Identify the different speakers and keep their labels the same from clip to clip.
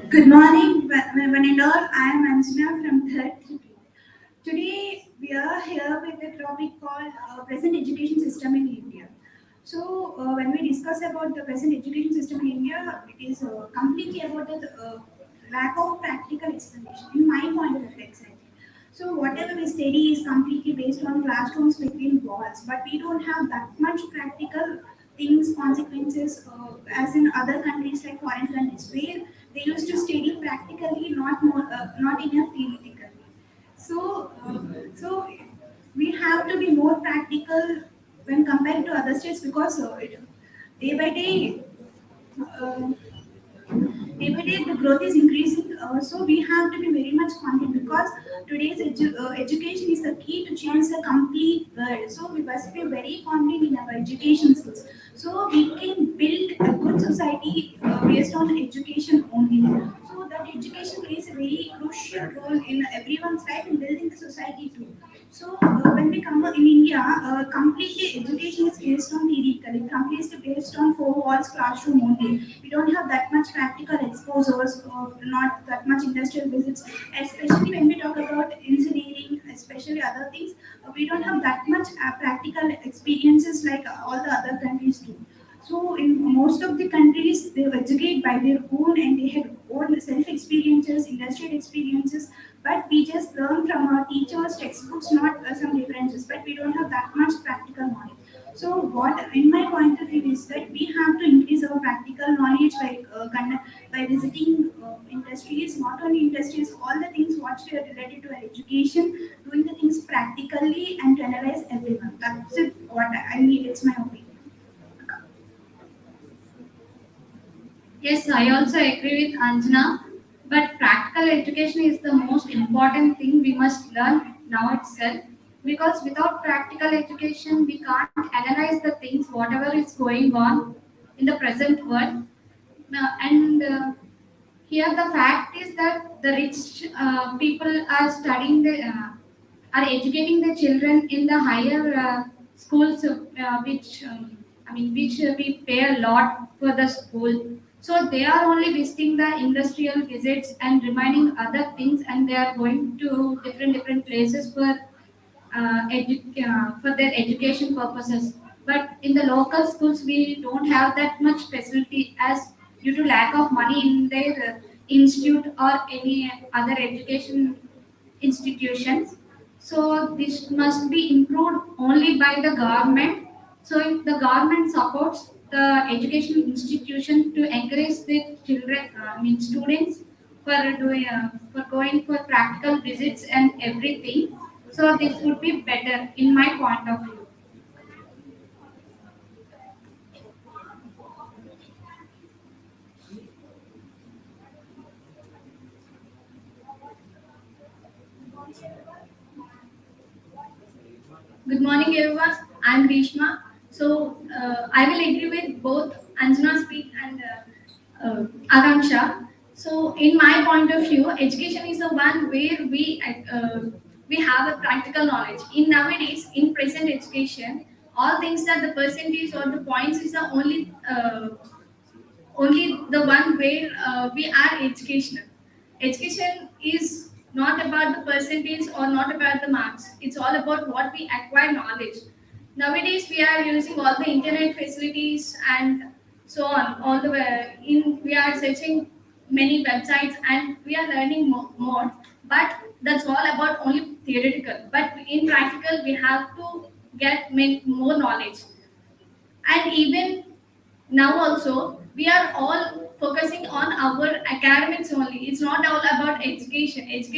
Speaker 1: Good morning, one and all. I am Anjana from third. Today we are here with a topic called present education system in India. So when we discuss about the present education system in India, it is completely about the lack of practical explanation. In my point of view, exactly. So whatever we study is completely based on classrooms between walls, but we don't have that much practical things, consequences as in other countries like foreign countries where they used to study practically, not enough theoretically. So we have to be more practical when compared to other states because day by day, uh, day by day the growth is increasing. So we have to be very much confident because today's education is the key to change the complete world. So we must be very confident in our education skills. So we can build a good society based on education only. So that education plays a very crucial role in everyone's life in building the society too. So when we come in India, completely education is based on theoretically, completely based on four walls classroom only. We don't have that much practical exposures, not that much industrial visits, especially when we talk about engineering, especially other things. We don't have that much practical experiences like all the other countries do. So in most of the countries, they educate by their own and they have own self experiences, industrial experiences. But we just learn from our teachers' textbooks, not some differences. But we don't have that much practical knowledge. So what, in my point of view, is that we have to increase our practical knowledge by visiting industries, not only industries, all the things what are related to our education, doing the things practically and to analyze everyone. That's it. What I mean, it's my opinion.
Speaker 2: Yes, I also agree with Anjana. But practical education is the most important thing we must learn now itself. Because without practical education, we can't analyze the things, whatever is going on in the present world. And here the fact is that the rich people are are educating the children in the higher schools, which we pay a lot for the school. So they are only visiting the industrial visits and remaining other things, and they are going to different places for their education purposes. But in the local schools, we don't have that much facility as due to lack of money in their institute or any other education institutions. So this must be improved only by the government. So if the government supports the education institution to encourage the children, students for going for practical visits and everything. So this would be better in my point of view. Good morning, everyone. I'm Grishma. So I will agree with both Anjana speak and Akanksha. So in my point of view, education is the one where we have a practical knowledge. In nowadays, in present education, all things that the percentage or the points is the only the one where we are educational. Education is not about the percentage or not about the marks. It's all about what we acquire knowledge. Nowadays, we are using all the internet facilities and so on. All the way in we are searching many websites and we are learning more. But that's all about only theoretical. But in practical, we have to get more knowledge. And even now also we are all focusing on our academics only. It's not all about education is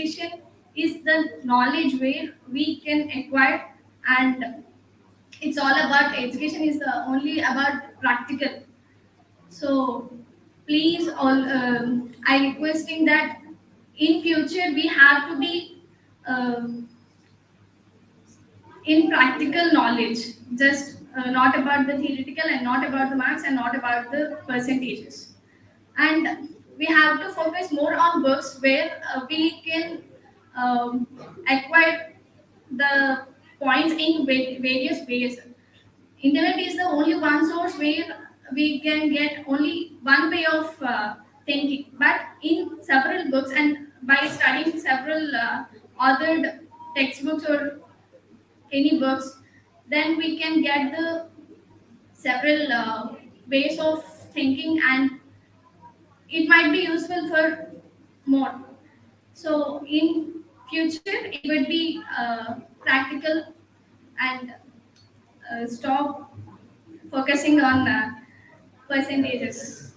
Speaker 2: the knowledge where we can acquire, and it's all about education is the only about practical. So please all I requesting that in future we have to be um, in practical knowledge, just not about the theoretical and not about the marks and not about the percentages. And we have to focus more on books where we can um, acquire the points in various ways. Internet is the only one source where we can get only one way of thinking. But in several books and by studying several authored textbooks or any books, then we can get the several ways of thinking, and it might be useful for more. So in future, it would be practical and stop focusing on percentages.